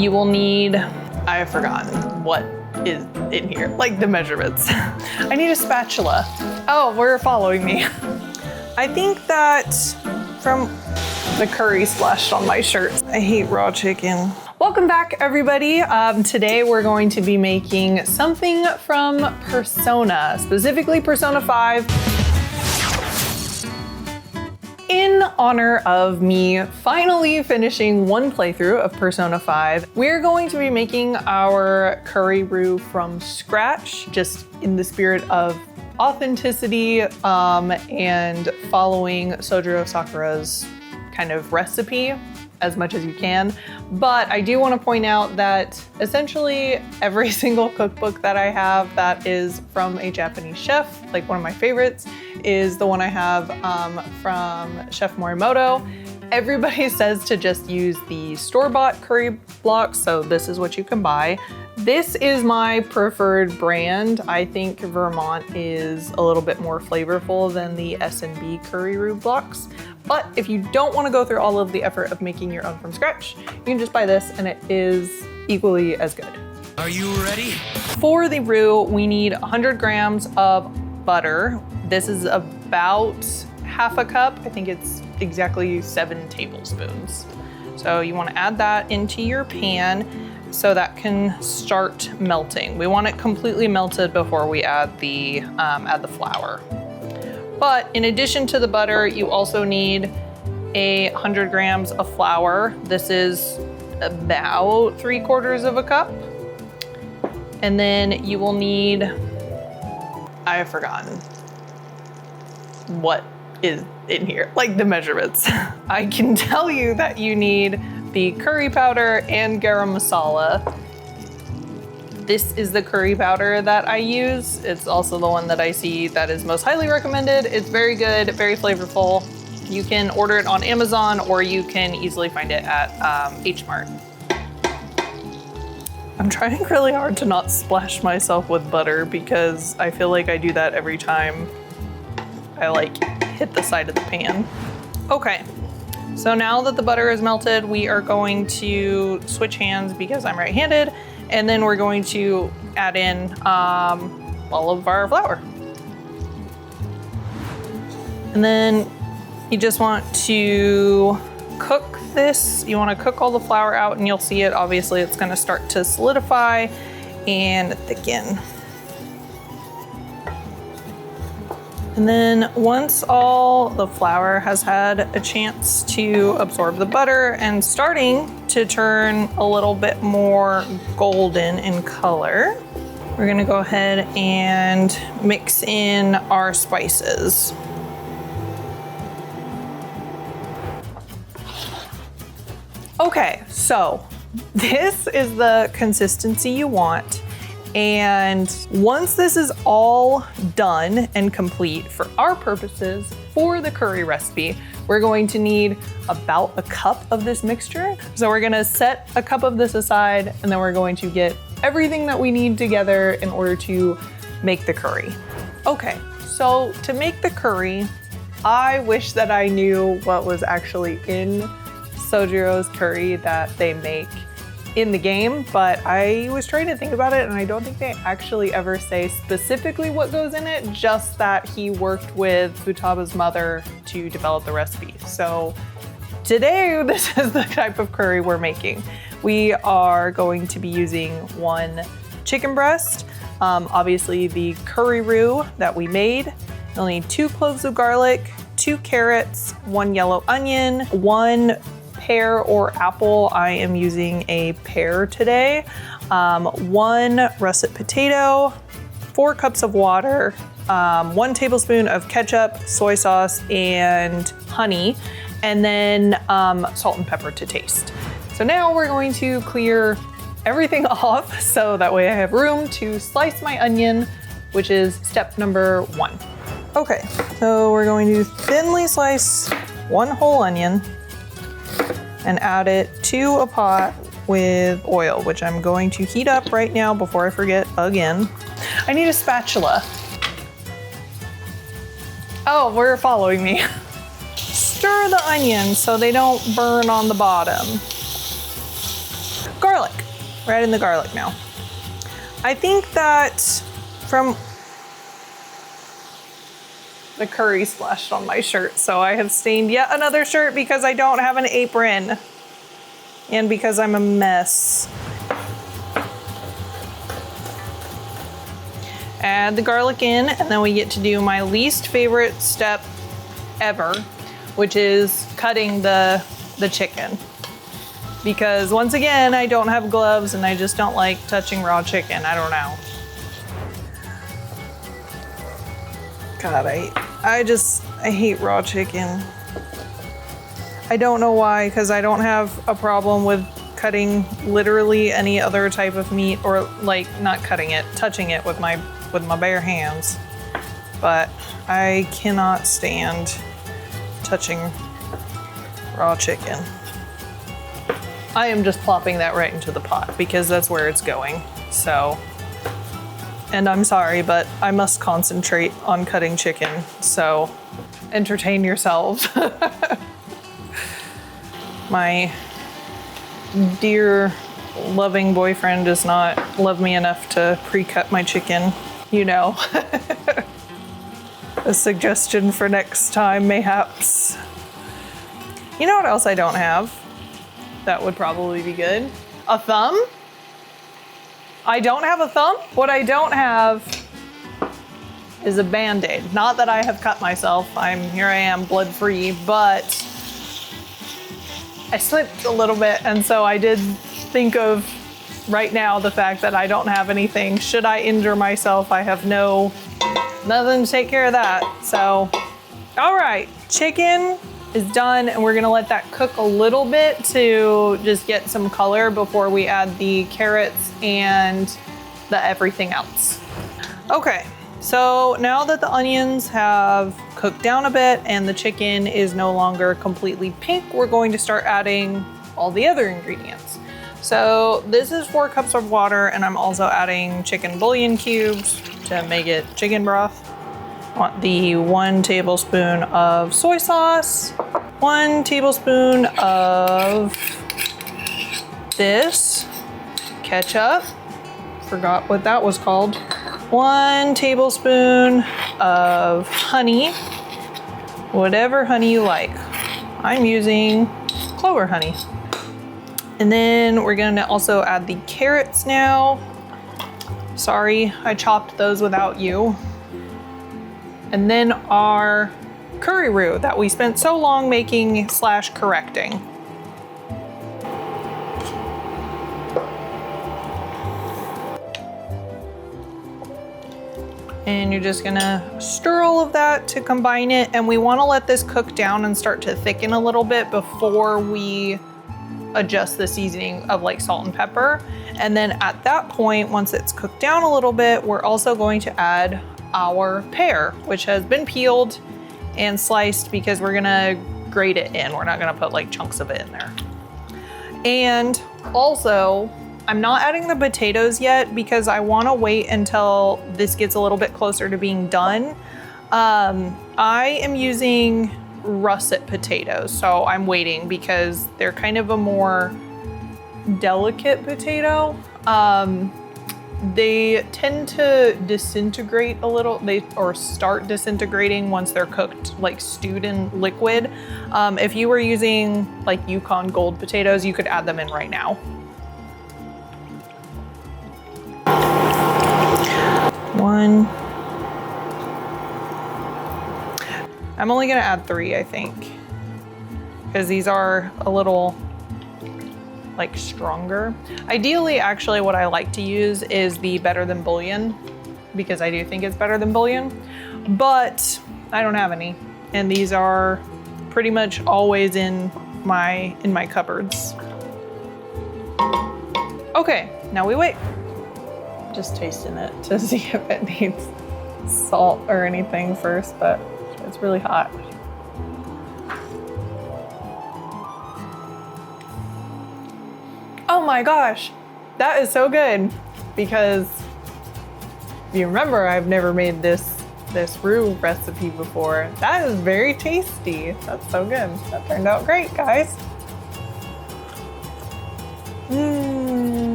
You will need, I have forgotten what is in here, like the measurements. I need a spatula. Oh, we're following me. I think that from the curry splashed on my shirt. I hate raw chicken. Welcome back, everybody. Today we're going to be making something from Persona, specifically Persona 5. In honor of me finally finishing one playthrough of Persona 5, we're going to be making our curry roux from scratch, just in the spirit of authenticity and following Sojiro Sakura's kind of recipe as much as you can. But I do want to point out that essentially every single cookbook that I have that is from a Japanese chef, like one of my favorites, is the one I have from Chef Morimoto. Everybody says to just use the store-bought curry blocks, so this is what you can buy. This is my preferred brand. I think Vermont is a little bit more flavorful than the S&B curry roux blocks. But if you don't want to go through all of the effort of making your own from scratch, you can just buy this and it is equally as good. Are you ready? For the roux, we need 100 grams of butter. This is about half a cup. I think it's exactly 7 tablespoons. So you want to add that into your pan so that can start melting. We want it completely melted before we add the flour. But in addition to the butter, you also need 100 grams of flour. This is about 3/4 of a cup. And then you will need, I have forgotten what is in here, like the measurements. I can tell you that you need the curry powder and garam masala. This is the curry powder that I use. It's also the one that I see that is most highly recommended. It's very good, very flavorful. You can order it on Amazon or you can easily find it at H Mart. I'm trying really hard to not splash myself with butter because I feel like I do that every time I hit the side of the pan. Okay, so now that the butter is melted, we are going to switch hands because I'm right-handed. And then we're going to add in all of our flour. And then you just want to cook this. You want to cook all the flour out and you'll see it. Obviously, it's going to start to solidify and thicken. And then once all the flour has had a chance to absorb the butter and starting to turn a little bit more golden in color, we're gonna go ahead and mix in our spices. Okay, so this is the consistency you want. And once this is all done and complete for our purposes for the curry recipe, we're going to need about a cup of this mixture. So we're gonna set a cup of this aside and then we're going to get everything that we need together in order to make the curry. Okay, so to make the curry, I wish that I knew what was actually in Sojiro's curry that they make in the game, but I was trying to think about it and I don't think they actually ever say specifically what goes in it, just that he worked with Futaba's mother to develop the recipe. So today, this is the type of curry we're making. We are going to be using 1 chicken breast, obviously the curry roux that we made. You'll need 2 cloves of garlic, 2 carrots, 1 yellow onion, 1 pear or apple. I am using a pear today. 1 russet potato, 4 cups of water, 1 tablespoon of ketchup, soy sauce, and honey, and then salt and pepper to taste. So now we're going to clear everything off so that way I have room to slice my onion, which is step number 1. Okay, so we're going to thinly slice 1 whole onion and add it to a pot with oil, which I'm going to heat up right now before I forget again. I need a spatula. Oh, we're following me. Stir the onions so they don't burn on the bottom. garlic. We're adding the garlic now. I think that from the curry splashed on my shirt, so I have stained yet another shirt because I don't have an apron and because I'm a mess. Add the garlic in, and then we get to do my least favorite step ever, which is cutting the chicken. Because once again, I don't have gloves and I just don't like touching raw chicken. I don't know. God, I hate raw chicken. I don't know why, because I don't have a problem with cutting literally any other type of meat, or like not cutting it, touching it with my bare hands. But I cannot stand touching raw chicken. I am just plopping that right into the pot because that's where it's going. So, and I'm sorry, but I must concentrate on cutting chicken. So entertain yourselves. My dear loving boyfriend does not love me enough to pre-cut my chicken, you know. A suggestion for next time, mayhaps. You know what else I don't have? That would probably be good. A thumb? I don't have a thumb? What I don't have is a Band-Aid. Not that I have cut myself. Here I am, blood-free, but I slipped a little bit, and so I did think of right now the fact that I don't have anything. Should I injure myself, I have nothing to take care of that. So, all right, chicken is done, and we're gonna let that cook a little bit to just get some color before we add the carrots and the everything else. Okay, so now that the onions have cooked down a bit and the chicken is no longer completely pink, we're going to start adding all the other ingredients. So this is 4 cups of water, and I'm also adding chicken bouillon cubes to make it chicken broth. I want the 1 tablespoon of soy sauce, 1 tablespoon of this ketchup, forgot what that was called, 1 tablespoon of honey, whatever honey you like. I'm using clover honey. And then we're gonna also add the carrots now. Sorry, I chopped those without you. And then our curry roux that we spent so long making / correcting. And you're just gonna stir all of that to combine it. And we wanna let this cook down and start to thicken a little bit before we adjust the seasoning of like salt and pepper. And then at that point, once it's cooked down a little bit, we're also going to add our pear, which has been peeled and sliced because we're gonna grate it in. We're not gonna put like chunks of it in there. And also, I'm not adding the potatoes yet because I wanna wait until this gets a little bit closer to being done. I am using russet potatoes, so I'm waiting because they're kind of a more delicate potato. They tend to disintegrate a little, or start disintegrating once they're cooked, like stewed in liquid. If you were using like Yukon Gold potatoes, you could add them in right now. One. I'm only gonna add 3, I think, because these are a little like stronger. Ideally, actually, what I like to use is the Better Than Bouillon, because I do think it's better than bouillon, but I don't have any. And these are pretty much always in my cupboards. Okay, now we wait. Just tasting it to see if it needs salt or anything first, but it's really hot. Oh my gosh, that is so good, because if you remember, I've never made this roux recipe before. That is very tasty. That's so good. That turned out great, guys.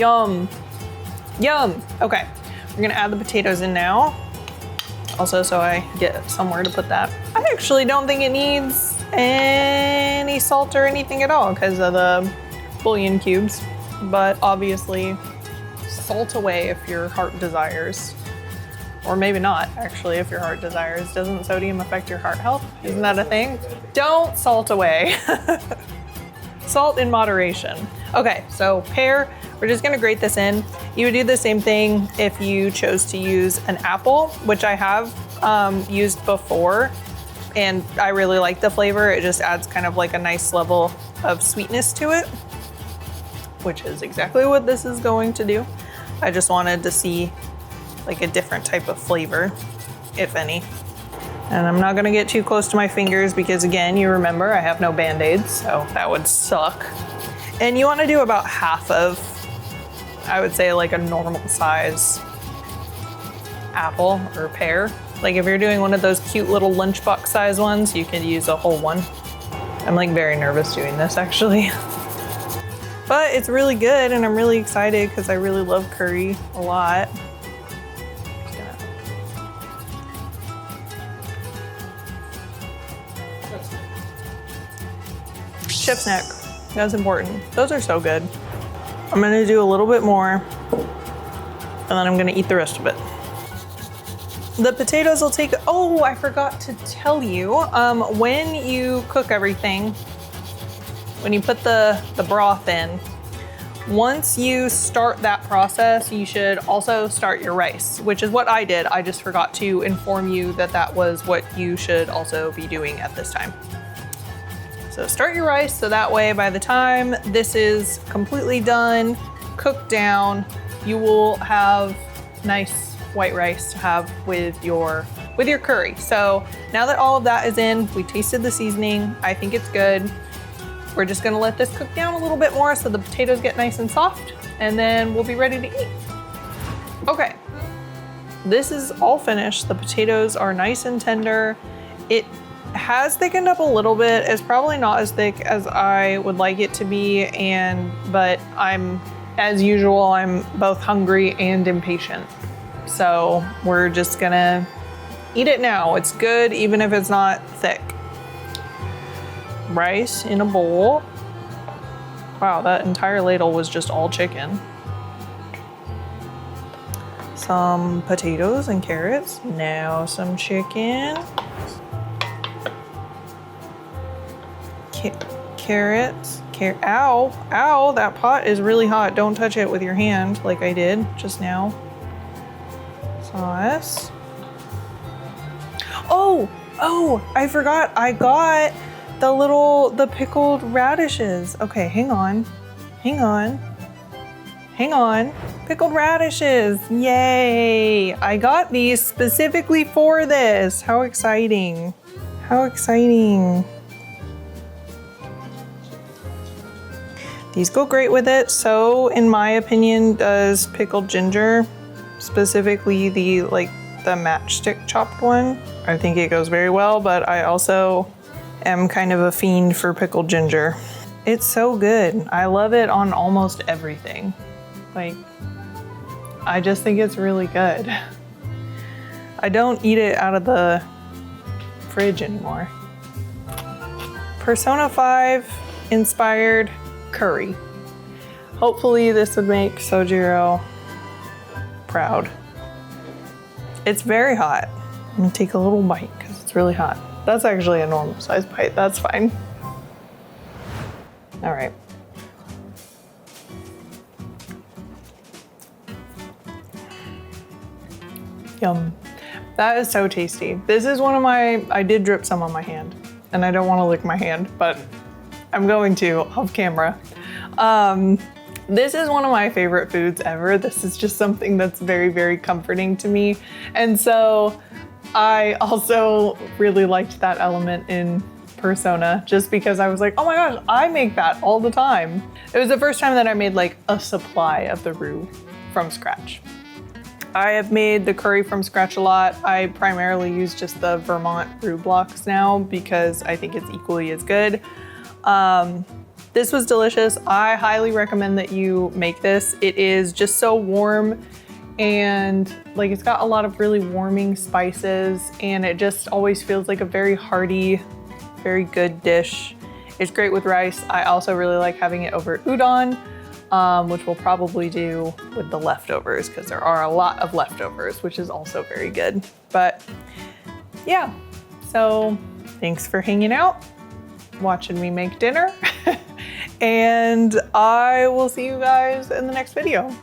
Yum. Yum. Okay, we're gonna add the potatoes in now. Also, so I get somewhere to put that. I actually don't think it needs any salt or anything at all because of the bouillon cubes, but obviously salt away if your heart desires. Or maybe not, actually, if your heart desires. Doesn't sodium affect your heart health? Isn't that a thing? Don't salt away. Salt in moderation. Okay, so pear, we're just gonna grate this in. You would do the same thing if you chose to use an apple, which I have used before, and I really like the flavor. It just adds kind of like a nice level of sweetness to it, which is exactly what this is going to do. I just wanted to see like a different type of flavor, if any. And I'm not gonna get too close to my fingers because again, you remember I have no Band-Aids, so that would suck. And you wanna do about half of, I would say like a normal size apple or pear. Like if you're doing one of those cute little lunchbox size ones, you can use a whole one. I'm like very nervous doing this actually. But it's really good and I'm really excited because I really love curry a lot. Chef's neck, that's important. Those are so good. I'm gonna do a little bit more and then I'm gonna eat the rest of it. The potatoes will take, oh, I forgot to tell you, when you cook everything, when you put the broth in, once you start that process, you should also start your rice, which is what I did. I just forgot to inform you that that was what you should also be doing at this time. So start your rice so that way by the time this is completely done, cooked down, you will have nice white rice to have with your curry. So now that all of that is in, we tasted the seasoning, I think it's good. We're just gonna let this cook down a little bit more so the potatoes get nice and soft, and then we'll be ready to eat. Okay, this is all finished. The potatoes are nice and tender. It has thickened up a little bit. It's probably not as thick as I would like it to be, but as usual, I'm both hungry and impatient. So we're just gonna eat it now. It's good even if it's not thick. Rice in a bowl. Wow, that entire ladle was just all chicken. Some potatoes and carrots. Now some chicken. Carrots. Ow, that pot is really hot. Don't touch it with your hand like I did just now. Sauce. Oh, I forgot. I got the pickled radishes. Okay, hang on. Pickled radishes, yay. I got these specifically for this. How exciting. These go great with it. So in my opinion, does pickled ginger, specifically the matchstick chopped one. I think it goes very well, but I also am kind of a fiend for pickled ginger. It's so good. I love it on almost everything. I just think it's really good. I don't eat it out of the fridge anymore. Persona 5 inspired curry. Hopefully this would make Sojiro proud. It's very hot. I'm gonna take a little bite because it's really hot. That's actually a normal size bite, that's fine. All right. Yum. That is so tasty. This is one of I did drip some on my hand and I don't want to lick my hand, but I'm going to off camera. This is one of my favorite foods ever. This is just something that's very, very comforting to me. And so I also really liked that element in Persona just because I was like, oh my gosh, I make that all the time. It was the first time that I made like a supply of the roux from scratch. I have made the curry from scratch a lot. I primarily use just the Vermont roux blocks now because I think it's equally as good. this was delicious. I highly recommend that you make this. It is just so warm and like it's got a lot of really warming spices and it just always feels like a very hearty, very good dish. It's great with rice. I also really like having it over udon, which we'll probably do with the leftovers because there are a lot of leftovers, which is also very good. But yeah, so thanks for hanging out, watching me make dinner, and I will see you guys in the next video.